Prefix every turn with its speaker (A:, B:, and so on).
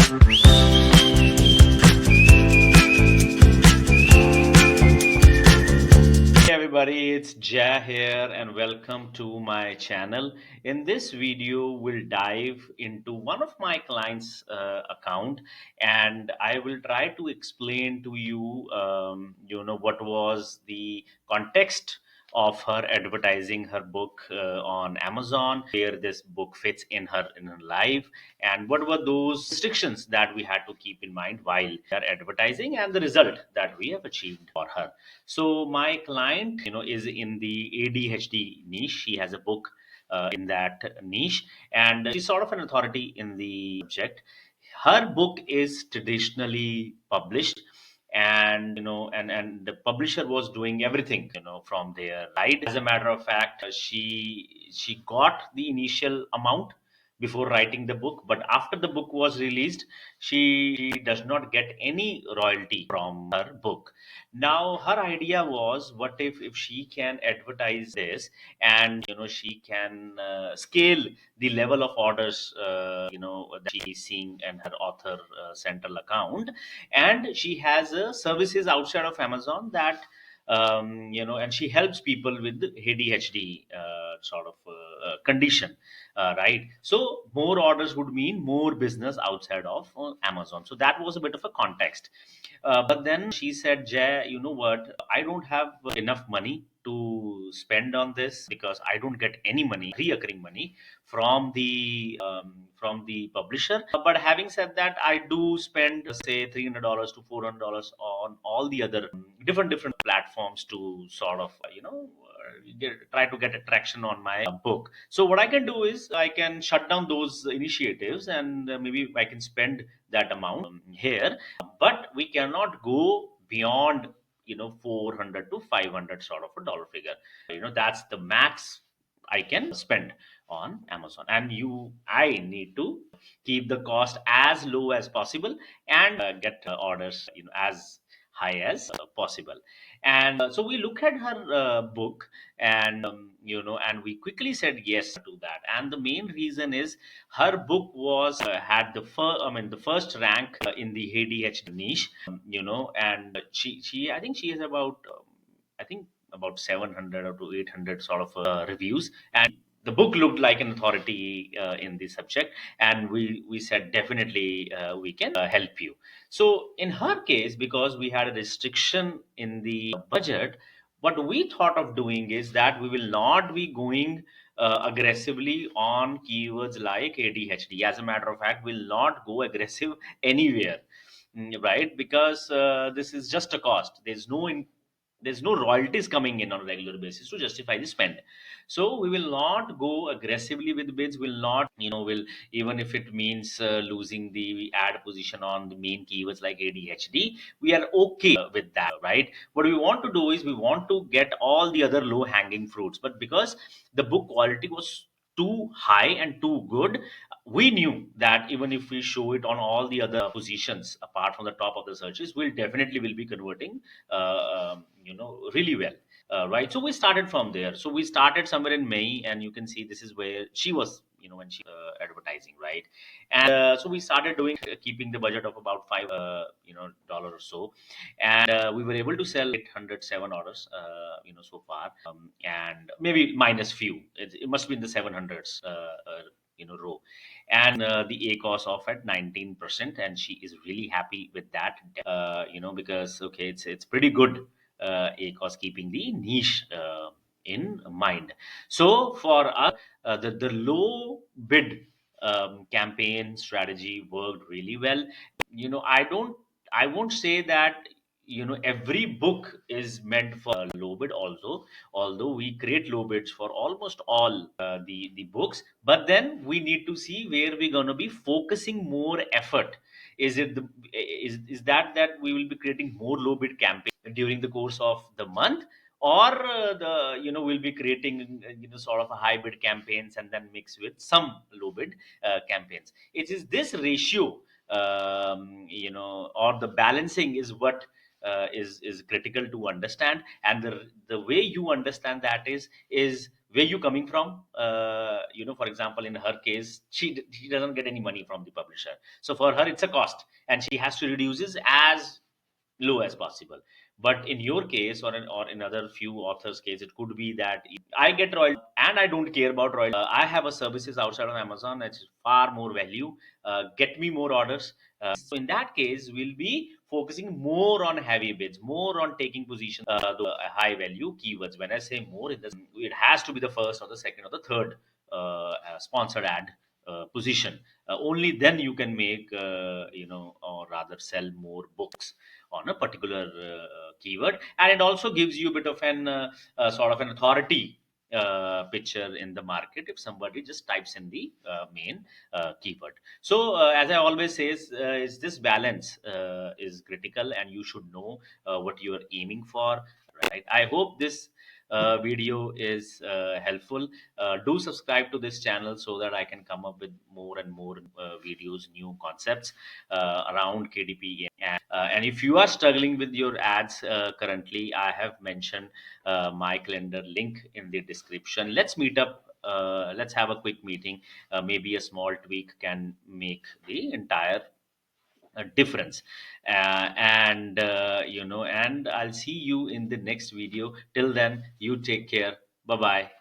A: Hey everybody, it's Jay here, and welcome to my channel. In this video, we'll dive into one of my clients' account, and I will try to explain to you, what was the context of her advertising her book on Amazon, where this book fits in her life, and what were those restrictions that we had to keep in mind while we are advertising, and the result that we have achieved for her. So my client, is in the ADHD niche. She has a book in that niche, and she's sort of an authority in the subject. Her book is traditionally published, and and the publisher was doing everything, from their side. As a matter of fact, she got the initial amount before writing the book, but after the book was released, she does not get any royalty from her book. Now her idea was, what if she can advertise this, and she can scale the level of orders that she is seeing in her author central account, and she has services outside of Amazon that and she helps people with ADHD sort of condition, right? So more orders would mean more business outside of Amazon. So that was a bit of a context. But then she said, Jay, you know what? I don't have enough money to spend on this because I don't get any money, reoccurring money from the publisher. But having said that, I do spend say $300 to $400 on all the other different platforms to sort of try to get attraction on my book. So what I can do is I can shut down those initiatives, and maybe I can spend that amount here, but we cannot go beyond 400 to 500 sort of a dollar figure. That's the max I can spend on Amazon, and I need to keep the cost as low as possible, and get orders as high as possible. And so we look at her book, and and we quickly said yes to that. And the main reason is her book was had the first rank in the ADHD niche, and she I think she has about I think about 700 or to 800 sort of reviews, and the book looked like an authority in the subject, and we said definitely we can help you. So in her case, because we had a restriction in the budget, what we thought of doing is that we will not be going aggressively on keywords like ADHD. As a matter of fact, we'll not go aggressive anywhere. Right, because this is just a cost. There's no royalties coming in on a regular basis to justify the spend. So we will not go aggressively with bids. Will not, will, even if it means losing the ad position on the main keywords like ADHD, we are okay with that, right? What we want to do is we want to get all the other low hanging fruits, but because the book quality was too high and too good, we knew that even if we show it on all the other positions apart from the top of the searches, we'll definitely will be converting really well. Right, so we started from there. So we started somewhere in May, and you can see this is where she was, when she advertising, right? And so we started doing, keeping the budget of about five dollar or so, and we were able to sell 807 orders so far, and maybe minus few. It must be in the 700s row. And the ACOS off at 19%, and she is really happy with that, because okay, it's pretty good ACOS, keeping the niche in mind. So for us, the low bid campaign strategy worked really well. I won't say that every book is meant for low bid also, although we create low bids for almost all the books. But then we need to see where we're going to be focusing more effort. Is it the is that we will be creating more low bid campaign during the course of the month, or the we'll be creating sort of a hybrid campaigns and then mix with some low bid campaigns. It is this ratio, or the balancing is what is critical to understand. And the way you understand that is where you coming from. For example, in her case, she doesn't get any money from the publisher, so for her it's a cost, and she has to reduce it as low as possible. But in your case, or in other few authors case, it could be that I get royalty and I don't care about royalty. I have a services outside of Amazon that's far more value, get me more orders. So in that case, we'll be focusing more on heavy bids, more on taking position, the high value keywords. When I say more, it has to be the first or the second or the third sponsored ad position. Only then you can make, or rather sell more books on a particular keyword. And it also gives you a bit of an sort of an authority picture in the market if somebody just types in the main keyword. So as I always is this balance is critical, and you should know what you are aiming for, right? I hope this video is helpful. Do subscribe to this channel so that I can come up with more and more videos, new concepts around KDP. And if you are struggling with your ads currently, I have mentioned my calendar link in the description. Let's meet up. Let's have a quick meeting. Maybe a small tweak can make the entire difference. And I'll see you in the next video. Till then, you take care. Bye bye.